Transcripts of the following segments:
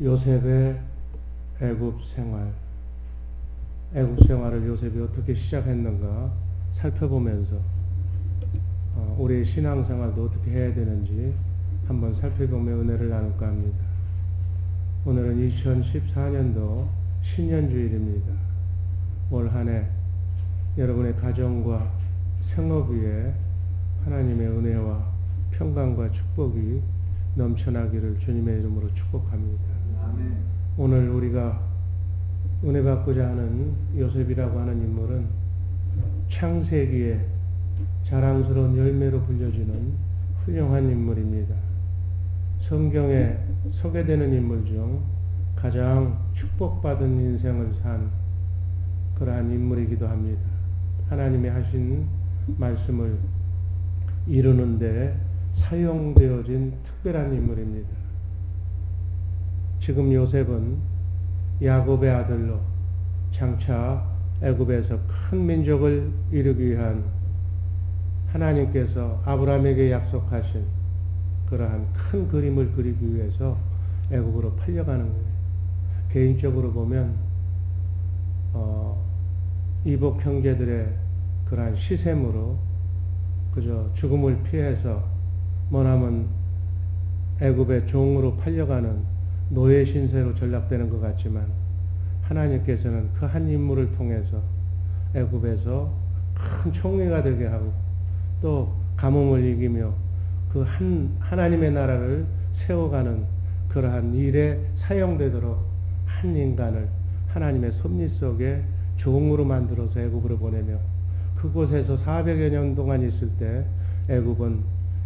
요셉의 애굽 생활, 애굽 생활을 요셉이 어떻게 시작했는가 살펴보면서 우리의 신앙생활도 어떻게 해야 되는지 한번 살펴보며 은혜를 나눌까 합니다. 오늘은 2014년도 신년주일입니다. 올 한 해 여러분의 가정과 생업 위에 하나님의 은혜와 평강과 축복이 넘쳐나기를 주님의 이름으로 축복합니다. 아멘. 오늘 우리가 은혜 받고자 하는 요셉이라고 하는 인물은 창세기에 자랑스러운 열매로 불려지는 훌륭한 인물입니다. 성경에 소개되는 인물 중 가장 축복받은 인생을 산 그러한 인물이기도 합니다. 하나님이 하신 말씀을 이루는 데 사용되어진 특별한 인물입니다. 지금 요셉은 야곱의 아들로 장차 애굽에서 큰 민족을 이루기 위한 하나님께서 아브라함에게 약속하신 그러한 큰 그림을 그리기 위해서 애굽으로 팔려가는 거예요. 개인적으로 보면 이복 형제들의 그러한 시샘으로 그저 죽음을 피해서 머나먼 애굽의 종으로 팔려가는 노예 신세로 전락되는 것 같지만 하나님께서는 그 한 인물을 통해서 애굽에서 큰 총리가 되게 하고 또 가뭄을 이기며 그 하나님의 나라를 세워가는 그러한 일에 사용되도록 한 인간을 하나님의 섭리 속에 종으로 만들어서 애굽으로 보내며 그곳에서 400여 년 동안 있을 때 애굽은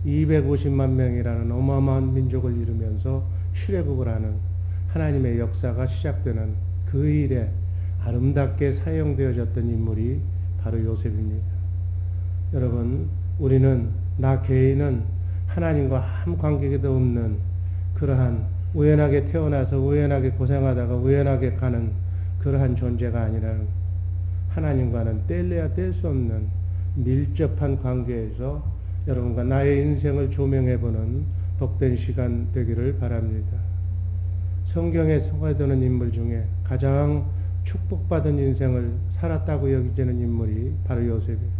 250만 명이라는 어마어마한 민족을 이루면서 출애굽을 하는 하나님의 역사가 시작되는 그 일에 아름답게 사용되어졌던 인물이 바로 요셉입니다. 여러분, 우리는 나 개인은 하나님과 아무 관계도 없는 그러한 우연하게 태어나서 우연하게 고생하다가 우연하게 가는 그러한 존재가 아니라 하나님과는 뗄래야 뗄 수 없는 밀접한 관계에서 여러분과 나의 인생을 조명해보는 복된 시간 되기를 바랍니다. 성경에 소개되는 인물 중에 가장 축복받은 인생을 살았다고 여겨지는 인물이 바로 요셉이에요.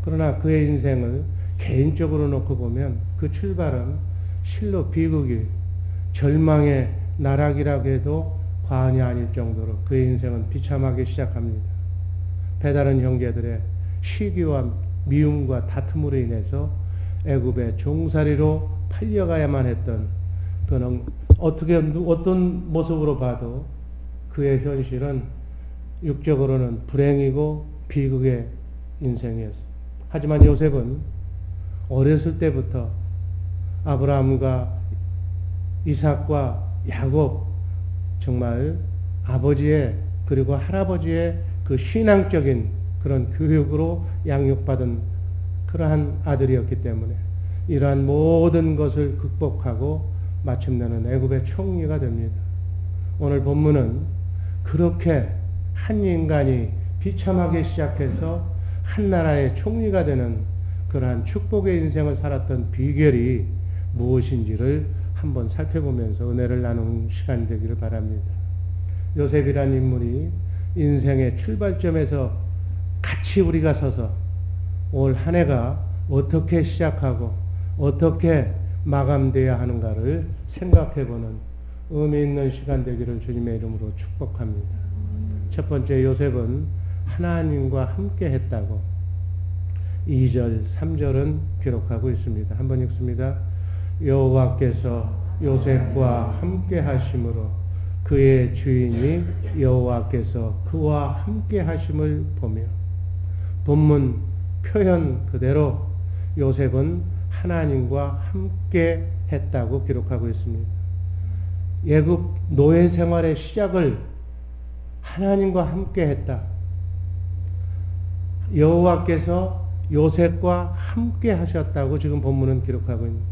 그러나 그의 인생을 개인적으로 놓고 보면 그 출발은 실로 비극이 절망의 나락이라고 해도 과언이 아닐 정도로 그의 인생은 비참하게 시작합니다. 배다른 형제들의 시기와 미움과 다툼으로 인해서 애굽의 종살이로 팔려가야만 했던 그는 어떤 모습으로 봐도 그의 현실은 육적으로는 불행이고 비극의 인생이었습니다. 하지만 요셉은 어렸을 때부터 아브라함과 이삭과 야곱 정말 아버지의 그리고 할아버지의 그 신앙적인 그런 교육으로 양육받은 그러한 아들이었기 때문에 이러한 모든 것을 극복하고 마침내는 애굽의 총리가 됩니다. 오늘 본문은 그렇게 한 인간이 비참하게 시작해서 한 나라의 총리가 되는 그러한 축복의 인생을 살았던 비결이 무엇인지를 한번 살펴보면서 은혜를 나누는 시간이 되기를 바랍니다. 요셉이란 인물이 인생의 출발점에서 같이 우리가 서서 올 한 해가 어떻게 시작하고 어떻게 마감되어야 하는가를 생각해보는 의미 있는 시간 되기를 주님의 이름으로 축복합니다. 첫 번째, 요셉은 하나님과 함께 했다고 2절, 3절은 기록하고 있습니다. 한번 읽습니다. 여호와께서 요셉과 함께 하심으로 그의 주인이 여호와께서 그와 함께 하심을 보며 본문 표현 그대로 요셉은 하나님과 함께 했다고 기록하고 있습니다. 애굽 노예 생활의 시작을 하나님과 함께 했다. 여호와께서 요셉과 함께 하셨다고 지금 본문은 기록하고 있습니다.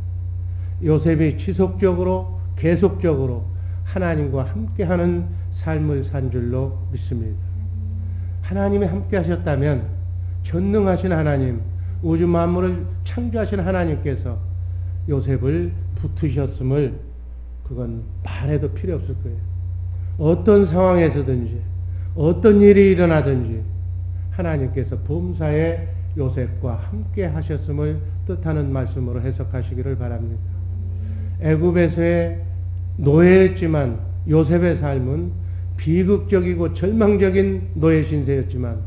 요셉이 지속적으로 계속적으로 하나님과 함께하는 삶을 산 줄로 믿습니다. 하나님이 함께 하셨다면 전능하신 하나님, 우주 만물을 창조하신 하나님께서 요셉을 붙으셨음을 그건 말해도 필요 없을 거예요. 어떤 상황에서든지 어떤 일이 일어나든지 하나님께서 범사에 요셉과 함께 하셨음을 뜻하는 말씀으로 해석하시기를 바랍니다. 애굽에서의 노예였지만 요셉의 삶은 비극적이고 절망적인 노예 신세였지만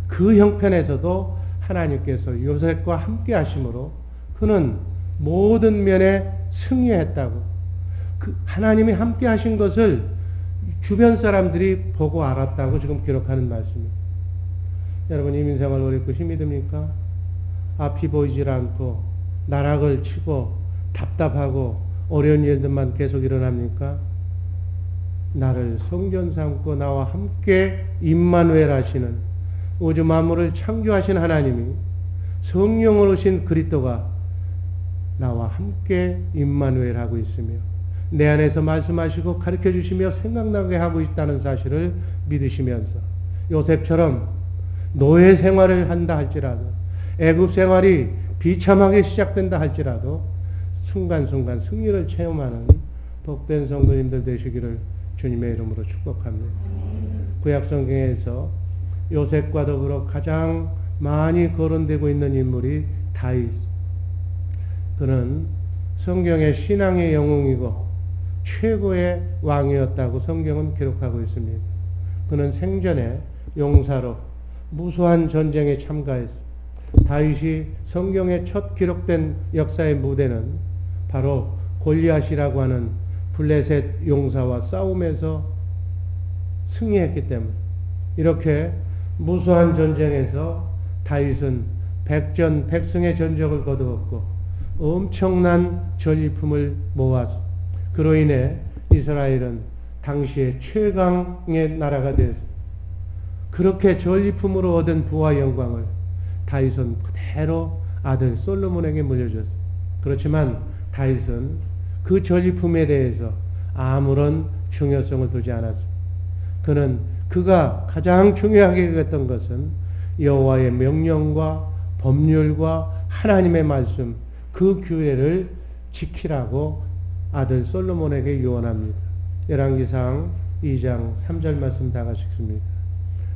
그 형편에서도 하나님께서 요셉과 함께 하심으로 그는 모든 면에 승리했다고, 그 하나님이 함께 하신 것을 주변 사람들이 보고 알았다고 지금 기록하는 말씀입니다. 여러분, 이민생활 오래 있고 힘이 듭니까? 앞이 보이질 않고 나락을 치고 답답하고 어려운 일들만 계속 일어납니까? 나를 성전 삼고 나와 함께 임마누엘 하시는 우주 만물을 창조하신 하나님이 성령으로 오신 그리스도가 나와 함께 임마누엘 하고 있으며 내 안에서 말씀하시고 가르쳐 주시며 생각나게 하고 있다는 사실을 믿으시면서 요셉처럼 노예 생활을 한다 할지라도 애굽 생활이 비참하게 시작된다 할지라도 순간순간 승리를 체험하는 복된 성도님들 되시기를 주님의 이름으로 축복합니다. 구약성경에서 요셉과 더불어 가장 많이 거론되고 있는 인물이 다윗. 그는 성경의 신앙의 영웅이고 최고의 왕이었다고 성경은 기록하고 있습니다. 그는 생전에 용사로 무수한 전쟁에 참가했습니다. 다윗이 성경에 첫 기록된 역사의 무대는 바로 골리앗이라고 하는 블레셋 용사와 싸움에서 승리했기 때문에 이렇게 무수한 전쟁에서 다윗은 백전백승의 전적을 거두었고 엄청난 전리품을 모아서 그로 인해 이스라엘은 당시의 최강의 나라가 되었습니다. 그렇게 전리품으로 얻은 부와 영광을 다윗은 그대로 아들 솔로몬에게 물려줬습니다. 그렇지만 다윗은 그 전리품에 대해서 아무런 중요성을 두지 않았습니다. 그는 그가 가장 중요하게 여겼던 것은 여호와의 명령과 법률과 하나님의 말씀, 그 규례를 지키라고 아들 솔로몬에게 유언합니다. 열왕기상 2장 3절 말씀 다 같이 읽습니다.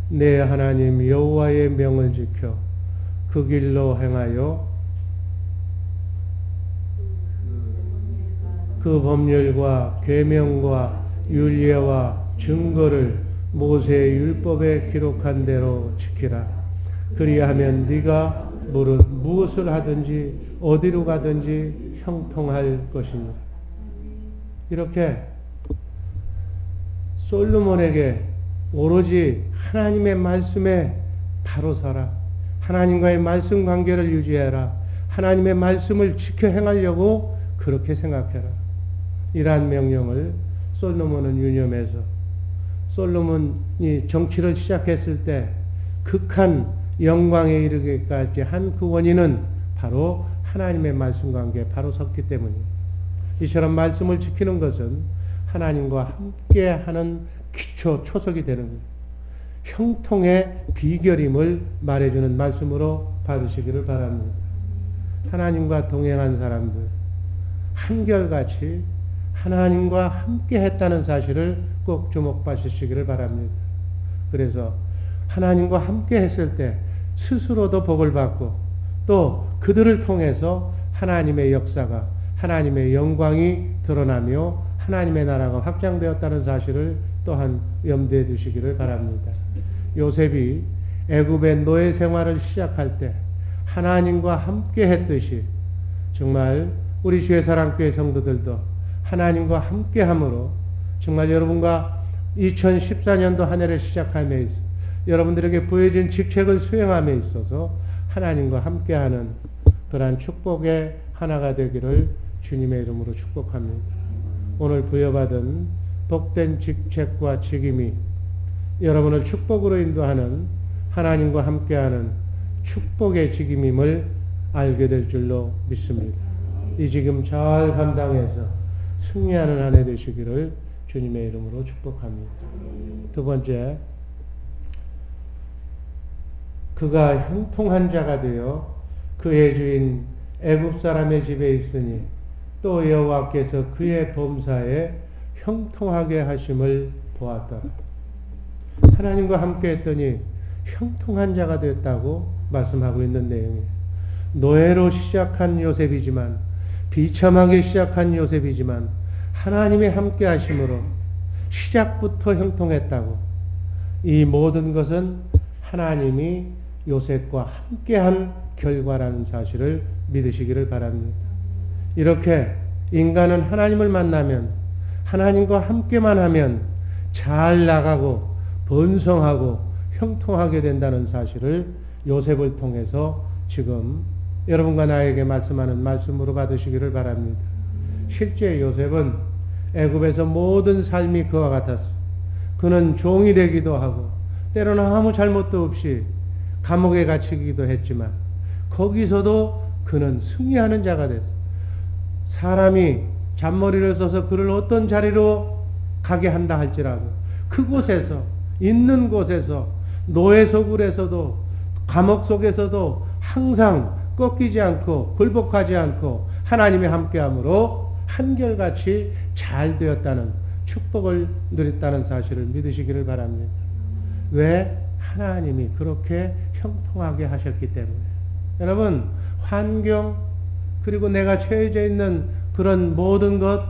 내 하나님 여호와의 명을 지켜 그 길로 행하여 그 법률과 계명과 율례와 증거를 모세의 율법에 기록한 대로 지키라. 그리하면 네가 무엇을 하든지 어디로 가든지 형통할 것이니라. 이렇게 솔로몬에게 오로지 하나님의 말씀에 바로 서라. 하나님과의 말씀 관계를 유지해라. 하나님의 말씀을 지켜 행하려고 그렇게 생각해라. 이러한 명령을 솔로몬은 유념해서 솔로몬이 정치를 시작했을 때 극한 영광에 이르기까지 한 그 원인은 바로 하나님의 말씀 관계에 바로 섰기 때문입니다. 이처럼 말씀을 지키는 것은 하나님과 함께하는 기초, 초석이 되는 거예요. 형통의 비결임을 말해주는 말씀으로 받으시기를 바랍니다. 하나님과 동행한 사람들, 한결같이 하나님과 함께 했다는 사실을 꼭 주목하시기를 바랍니다. 그래서 하나님과 함께 했을 때 스스로도 복을 받고 또 그들을 통해서 하나님의 역사가, 하나님의 영광이 드러나며 하나님의 나라가 확장되었다는 사실을 또한 염두에 두시기를 바랍니다. 요셉이 애굽의 노예 생활을 시작할 때 하나님과 함께 했듯이 정말 우리 주의 사랑교회 성도들도 하나님과 함께 함으로 정말 여러분과 2014년도 한 해를 시작함에 있어 여러분들에게 부여진 직책을 수행함에 있어서 하나님과 함께하는 그러한 축복의 하나가 되기를 주님의 이름으로 축복합니다. 오늘 부여받은 복된 직책과 직임이 여러분을 축복으로 인도하는 하나님과 함께하는 축복의 직임임을 알게 될 줄로 믿습니다. 이 직임 잘 감당해서 승리하는 한 해 되시기를 주님의 이름으로 축복합니다. 두 번째, 그가 형통한 자가 되어 그의 주인 애굽 사람의 집에 있으니 또 여호와께서 그의 범사에 형통하게 하심을 보았더라. 하나님과 함께 했더니 형통한 자가 됐다고 말씀하고 있는 내용이에요. 노예로 시작한 요셉이지만, 비참하게 시작한 요셉이지만 하나님의 함께 하심으로 시작부터 형통했다고. 이 모든 것은 하나님이 요셉과 함께한 결과라는 사실을 믿으시기를 바랍니다. 이렇게 인간은 하나님을 만나면, 하나님과 함께만 하면 잘 나가고 번성하고 형통하게 된다는 사실을 요셉을 통해서 지금 여러분과 나에게 말씀하는 말씀으로 받으시기를 바랍니다. 실제 요셉은 애굽에서 모든 삶이 그와 같았어. 그는 종이 되기도 하고 때로는 아무 잘못도 없이 감옥에 갇히기도 했지만 거기서도 그는 승리하는 자가 됐어. 사람이 잔머리를 써서 그를 어떤 자리로 가게 한다 할지라도 그곳에서, 있는 곳에서, 노예 소굴에서도, 감옥 속에서도 항상 꺾이지 않고 굴복하지 않고 하나님의 함께함으로 한결같이 잘 되었다는 축복을 누렸다는 사실을 믿으시기를 바랍니다. 왜? 하나님이 그렇게 형통하게 하셨기 때문에. 여러분, 환경 그리고 내가 처해져 있는 그런 모든 것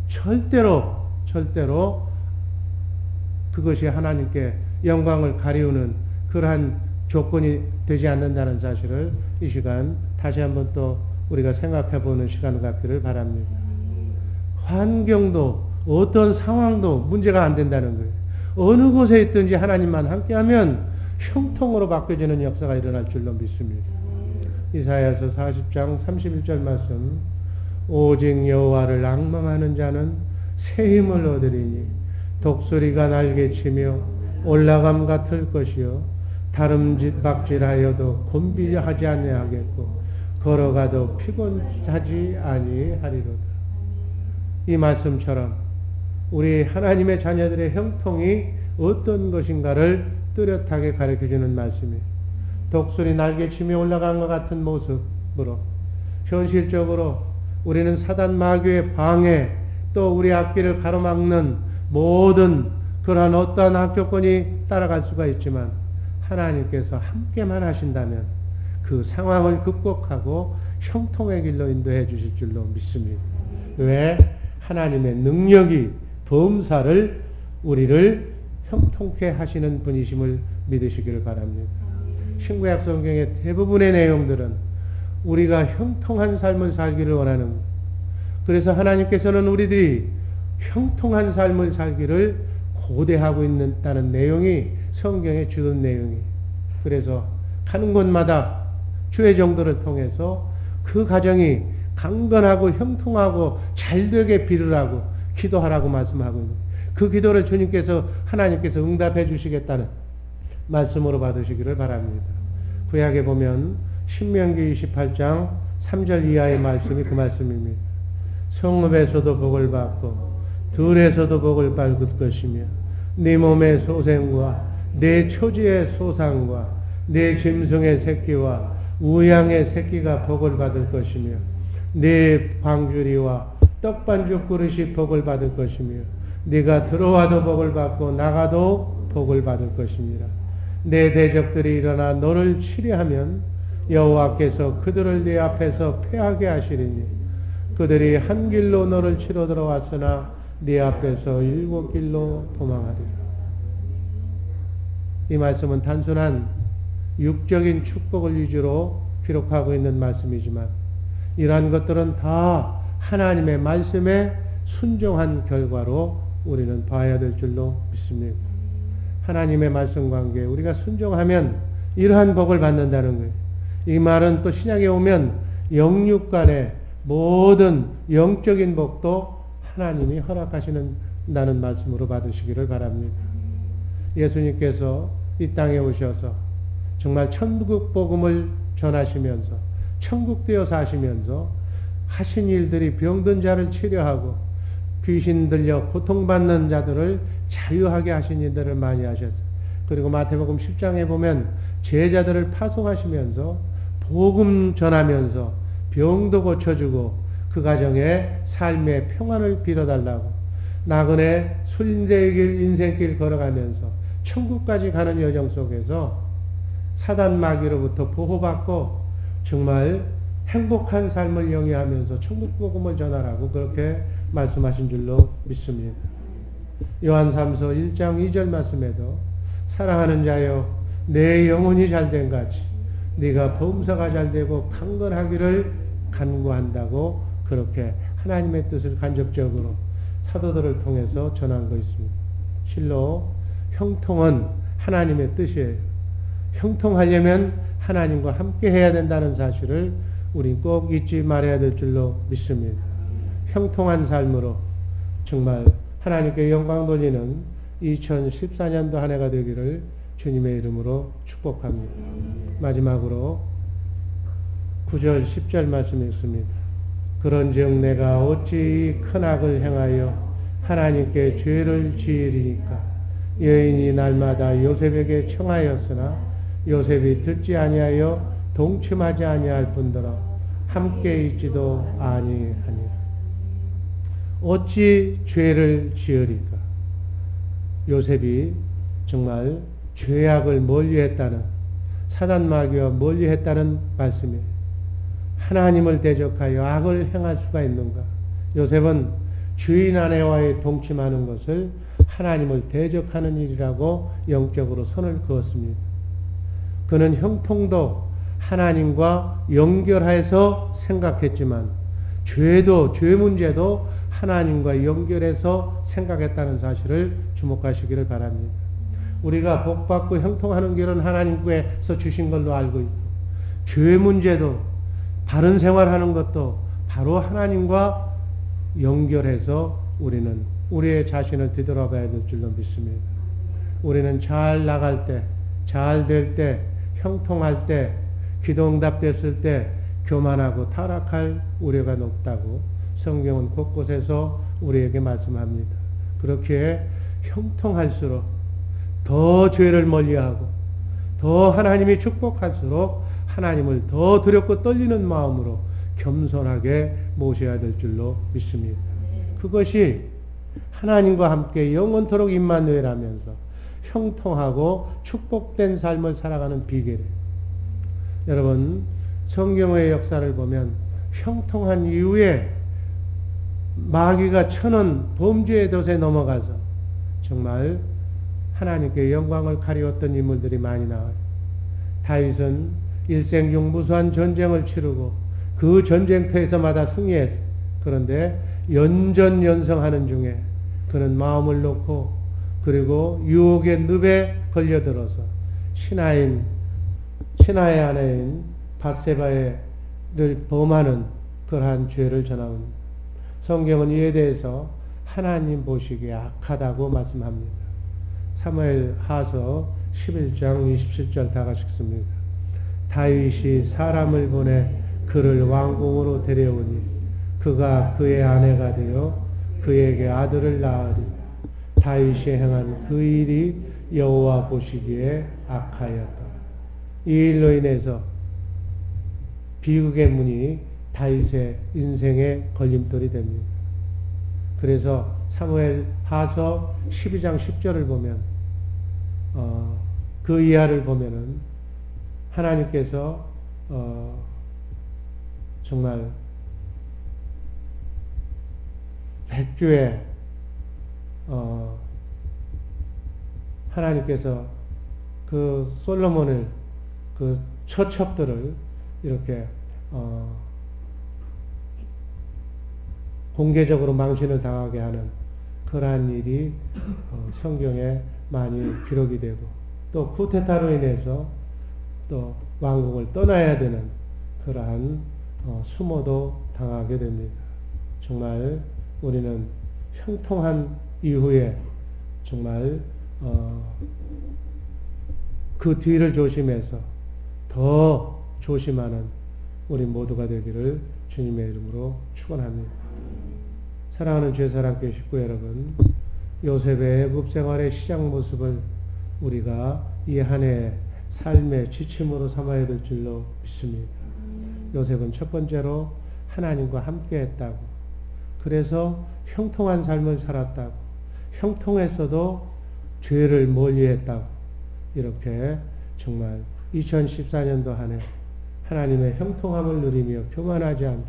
절대로 그것이 하나님께 영광을 가리우는 그러한 조건이 되지 않는다는 사실을 이 시간 다시 한번 또 우리가 생각해 보는 시간을 갖기를 바랍니다. 환경도 어떤 상황도 문제가 안 된다는 거예요. 어느 곳에 있든지 하나님만 함께하면 형통으로 바뀌어지는 역사가 일어날 줄로 믿습니다. 이사야서 40장 31절 말씀, 오직 여호와를 앙망하는 자는 새 힘을 얻으리니 독수리가 날개치며 올라감 같을 것이요 다름박질하여도 곤비하지 아니하겠고 걸어가도 피곤하지 아니하리로다. 이 말씀처럼 우리 하나님의 자녀들의 형통이 어떤 것인가를 뚜렷하게 가르쳐주는 말씀이에요. 독수리 날개치며 올라간 것 같은 모습으로 현실적으로 우리는 사단 마귀의 방해, 또 우리 앞길을 가로막는 모든 그러한 어떠한 악조건이 따라갈 수가 있지만 하나님께서 함께만 하신다면 그 상황을 극복하고 형통의 길로 인도해 주실 줄로 믿습니다. 왜? 하나님의 능력이 범사를 우리를 형통케 하시는 분이심을 믿으시기를 바랍니다. 신구약 성경의 대부분의 내용들은 우리가 형통한 삶을 살기를 원하는 것. 그래서 하나님께서는 우리들이 형통한 삶을 살기를 고대하고 있다는 내용이 성경의 주된 내용이에요. 그래서 가는 곳마다 주의 정도를 통해서 그 가정이 강건하고 형통하고 잘되게 빌으라고 기도하라고 말씀하고 있는 그 기도를 주님께서 하나님께서 응답해 주시겠다는 말씀으로 받으시기를 바랍니다. 구약에 보면 신명기 28장 3절 이하의 말씀이 그 말씀입니다. 성읍에서도 복을 받고 들에서도 복을 받을 것이며 네 몸의 소생과 네 초지의 소상과 네 짐승의 새끼와 우양의 새끼가 복을 받을 것이며 네 광주리와 떡반죽 그릇이 복을 받을 것이며 네가 들어와도 복을 받고 나가도 복을 받을 것이니라. 내 대적들이 일어나 너를 치려하면 여호와께서 그들을 네 앞에서 패하게 하시리니 그들이 한 길로 너를 치러 들어왔으나 네 앞에서 7길로 도망하리라. 이 말씀은 단순한 육적인 축복을 위주로 기록하고 있는 말씀이지만 이러한 것들은 다 하나님의 말씀에 순종한 결과로 우리는 봐야 될 줄로 믿습니다. 하나님의 말씀 관계에 우리가 순종하면 이러한 복을 받는다는 거예요. 이 말은 또 신약에 오면 영육 간의 모든 영적인 복도 하나님이 허락하시는다는 말씀으로 받으시기를 바랍니다. 예수님께서 이 땅에 오셔서 정말 천국 복음을 전하시면서 천국 되어 사시면서 하신 일들이 병든 자를 치료하고 귀신 들려 고통받는 자들을 자유하게 하신 일들을 많이 하셨어요. 그리고 마태복음 10장에 보면 제자들을 파송하시면서 복음 전하면서 병도 고쳐주고 그 가정에 삶의 평안을 빌어달라고 나그네 순례의 길, 인생길 걸어가면서 천국까지 가는 여정 속에서 사단 마귀로부터 보호받고 정말 행복한 삶을 영위하면서 천국 복음을 전하라고 그렇게 말씀하신 줄로 믿습니다. 요한 3서 1장 2절 말씀에도 사랑하는 자여 내 영혼이 잘된 같이 네가 범사가 잘되고 강건하기를 간구한다고 그렇게 하나님의 뜻을 간접적으로 사도들을 통해서 전한 것입니다. 실로 형통은 하나님의 뜻이에요. 형통하려면 하나님과 함께 해야 된다는 사실을 우리 꼭 잊지 말아야 될 줄로 믿습니다. 형통한 삶으로 정말 하나님께 영광 돌리는 2014년도 한 해가 되기를 주님의 이름으로 축복합니다. 마지막으로 9절 10절 말씀이 있습니다. 그런즉 내가 어찌 큰 악을 행하여 하나님께 죄를 지으리니까 여인이 날마다 요셉에게 청하였으나 요셉이 듣지 아니하여 동침하지 아니할 뿐더러 함께 있지도 아니하니라. 어찌 죄를 지으리까? 요셉이 정말 죄악을 멀리했다는, 사단 마귀와 멀리했다는 말씀이에요. 하나님을 대적하여 악을 행할 수가 있는가? 요셉은 주인 아내와의 동침하는 것을 하나님을 대적하는 일이라고 영적으로 선을 그었습니다. 그는 형통도 하나님과 연결해서 생각했지만 죄도, 죄 문제도 하나님과 연결해서 생각했다는 사실을 주목하시기를 바랍니다. 우리가 복받고 형통하는 길은 하나님께서 주신 걸로 알고 있고, 죄 문제도 바른 생활하는 것도 바로 하나님과 연결해서 우리는 우리의 자신을 뒤돌아봐야 될 줄로 믿습니다. 우리는 잘 나갈 때, 잘 될 때, 형통할 때, 기도 응답됐을 때 교만하고 타락할 우려가 높다고 성경은 곳곳에서 우리에게 말씀합니다. 그렇게 형통할수록 더 죄를 멀리하고 더 하나님이 축복할수록 하나님을 더 두렵고 떨리는 마음으로 겸손하게 모셔야 될 줄로 믿습니다. 그것이 하나님과 함께 영원토록 임마누엘하면서 형통하고 축복된 삶을 살아가는 비결이에요. 여러분, 성경의 역사를 보면 형통한 이후에 마귀가 쳐는 범죄의 덫에 넘어가서 정말 하나님께 영광을 가리웠던 인물들이 많이 나와요. 다윗은 일생 중 무수한 전쟁을 치르고 그 전쟁터에서마다 승리했어요. 그런데 연전연승하는 중에 그는 마음을 놓고 그리고 유혹의 늪에 걸려들어서 신하의 아내인 밧세바를 범하는 그러한 죄를 전합니다. 성경은 이에 대해서 하나님 보시기에 악하다고 말씀합니다. 사무엘 하서 11장 27절 다 같이 읽습니다. 다윗이 사람을 보내 그를 왕궁으로 데려오니 그가 그의 아내가 되어 그에게 아들을 낳으리. 다윗이 행한 그 일이 여호와 보시기에 악하였다. 이 일로 인해서 비극의 문이 다윗의 인생의 걸림돌이 됩니다. 그래서 사무엘 하서 12장 10절을 보면 그 이하를 보면은 하나님께서 정말 백주에 하나님께서 그 솔로몬을 그 처첩들을 이렇게 공개적으로 망신을 당하게 하는 그러한 일이 성경에 많이 기록이 되고 또 쿠데타로 인해서 또 왕국을 떠나야 되는 그러한 수모도 당하게 됩니다. 정말 우리는 형통한 이후에 정말 그 뒤를 조심해서 더 조심하는 우리 모두가 되기를 주님의 이름으로 축원합니다. 사랑하는 죄사랑교회 식구 여러분, 요셉의 애굽 생활의 시작 모습을 우리가 이 한 해 삶의 지침으로 삼아야 될 줄로 믿습니다. 요셉은 첫 번째로 하나님과 함께 했다고, 그래서 형통한 삶을 살았다고, 형통했어도 죄를 멀리했다고, 이렇게 정말 2014년도 한 해 하나님의 형통함을 누리며 교만하지 않고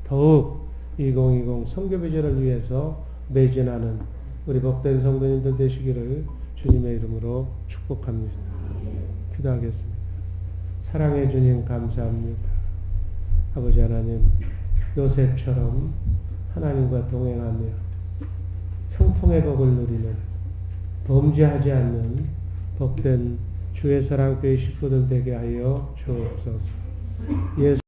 더욱 2020 선교배제를 위해서 매진하는 우리 복된 성도님들 되시기를 주님의 이름으로 축복합니다. 기도하겠습니다. 사랑해 주님 감사합니다. 아버지 하나님, 요셉처럼 하나님과 동행하며 형통의 복을 누리는, 범죄하지 않는 복된 주의 사랑교회 식구들 되게 하여 주옵소서. 예수